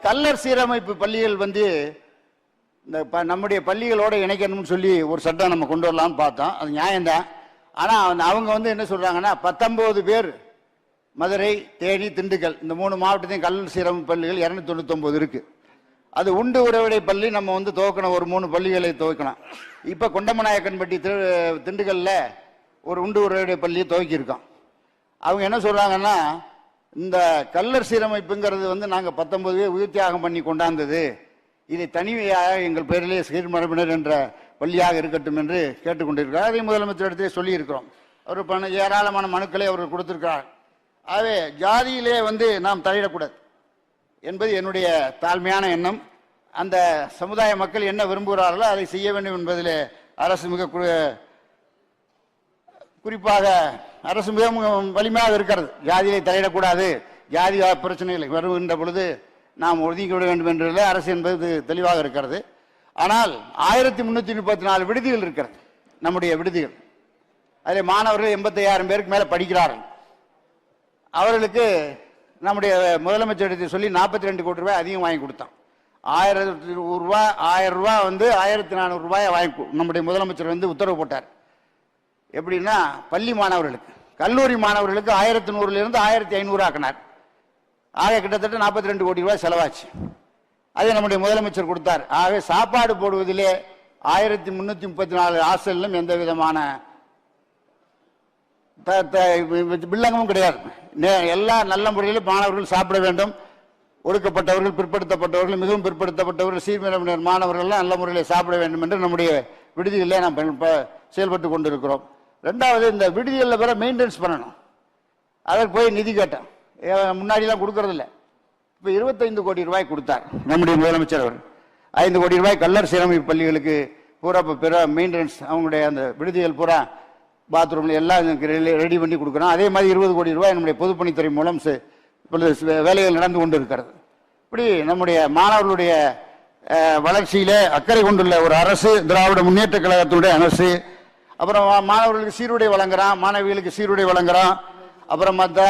கல்லர் சீரமைப்பு பள்ளிகள் வந்து இந்த நம்முடைய பள்ளிகளோட இணைக்கணும்னு சொல்லி ஒரு சட்டம் நம்ம கொண்டு வரலாம்னு பார்த்தோம். அது நியாயம்தான். ஆனால் அவங்க வந்து என்ன சொல்றாங்கன்னா 19 பேர் மதுரை, தேனி, திண்டுக்கல் இந்த 3 மாவட்டத்தையும் கல்லர் சீரமைப்பு பள்ளிகள் 299 இருக்கு. அது உண்டு உறவிடை பள்ளி நம்ம வந்து துவக்கணும், ஒரு 3 பள்ளிகளை துவக்கணும். இப்போ கொண்டமநாயக்கன்பட்டி திண்டுக்கல்ல ஒரு உண்டு உறவிடை பள்ளியை துவக்கியிருக்கோம். அவங்க என்ன சொல்றாங்கன்னா, இந்த கல்லர் சீரமைப்புங்கிறது வந்து நாங்கள் 19 பேர் உயிர் தியாகம் பண்ணி கொண்டாந்தது, இதை தனியாக எங்கள் பேரிலே சீர்மரபினர் என்ற பள்ளியாக இருக்கட்டும் என்று கேட்டுக்கொண்டிருக்கிறார். அதை முதலமைச்சரிடத்திலே சொல்லியிருக்கிறோம். அவர் ஏராளமான மனுக்களை அவர்கள் கொடுத்திருக்கிறார். ஆகவே ஜாதியிலே வந்து நாம் தலையிடக்கூடாது என்பது என்னுடைய தாழ்மையான எண்ணம். அந்த சமுதாய மக்கள் என்ன விரும்புகிறார்களோ அதை செய்ய வேண்டும் என்பதிலே அரசு மிக குறிப்பாக அரசு மிக வலிமையாக இருக்கிறது. ஜாதியை தலையிடக்கூடாது, ஜாதி பிரச்சனைகள் வருகின்ற பொழுது நாம் ஒதுக்கிவிட வேண்டும் என்றதில் அரசு என்பது தெளிவாக இருக்கிறது. ஆனால் 1334 விடுதிகள் இருக்கிறது, நம்முடைய விடுதிகள். அதில் மாணவர்கள் 85,000 பேருக்கு மேலே படிக்கிறார்கள். அவர்களுக்கு நம்முடைய முதலமைச்சரிடத்தை சொல்லி 42 கோடி ரூபாய் அதிகம் வாங்கி கொடுத்தோம். 1000 ரூபாய் வந்து 1400 ரூபாயை வாங்கி நம்முடைய முதலமைச்சர் வந்து உத்தரவு போட்டார். எப்படின்னா, பள்ளி மாணவர்களுக்கு, கல்லூரி மாணவர்களுக்கு 1100 1500 ஆக்கினார். ஆக கிட்டத்தட்ட 42 கோடி ரூபாய் செலவாச்சு. அதை நம்முடைய முதலமைச்சர் கொடுத்தார். ஆகவே சாப்பாடு போடுவதிலே 1334 ஹாஸ்டலிலும் எந்த விதமான பில்லங்கமும் கிடையாது. எல்லா நல்ல முறையிலும் மாணவர்கள் சாப்பிட வேண்டும். ஒடுக்கப்பட்டவர்கள், பிற்படுத்தப்பட்டவர்கள், மிகவும் பிற்படுத்தப்பட்டவர்கள், சீர்மிரவினர் மாணவர்கள்லாம் நல்ல முறையில் சாப்பிட வேண்டும் என்று நம்முடைய விடுதிகளில் நாம் செயல்பட்டு கொண்டிருக்கிறோம். ரெண்டாவது, இந்த விடுதிகளில் வேற மெயின்டெனன்ஸ் பண்ணணும். அதற்கு போய் நிதி கேட்டோம். முன்னாடிலாம் கொடுக்கறதில்ல. இப்போ 25 கோடி ரூபாய் கொடுத்தார் நம்முடைய முதலமைச்சர் அவர். 5 கோடி ரூபாய் கல்லர் சீரமைப்பு பள்ளிகளுக்கு பூரா பிற மெயின்டெனன்ஸ், அவங்களுடைய அந்த விடுதிகள் பூரா பாத்ரூம்ல எல்லாம் ரெடி பண்ணி கொடுக்குறோம். அதே மாதிரி 20 கோடி ரூபாய் நம்முடைய பொதுப்பணித்துறை மூலம் வேலைகள் நடந்து கொண்டு இருக்கிறது. இப்படி நம்முடைய மாணவர்களுடைய வளர்ச்சியிலே அக்கறை கொண்டுள்ள ஒரு அரசு திராவிட முன்னேற்ற கழகத்துடைய அரசு. அப்புறம் மாணவர்களுக்கு சீருடை வழங்குறான், மாணவிகளுக்கு சீருடை வழங்குறான். அப்புறம் மற்ற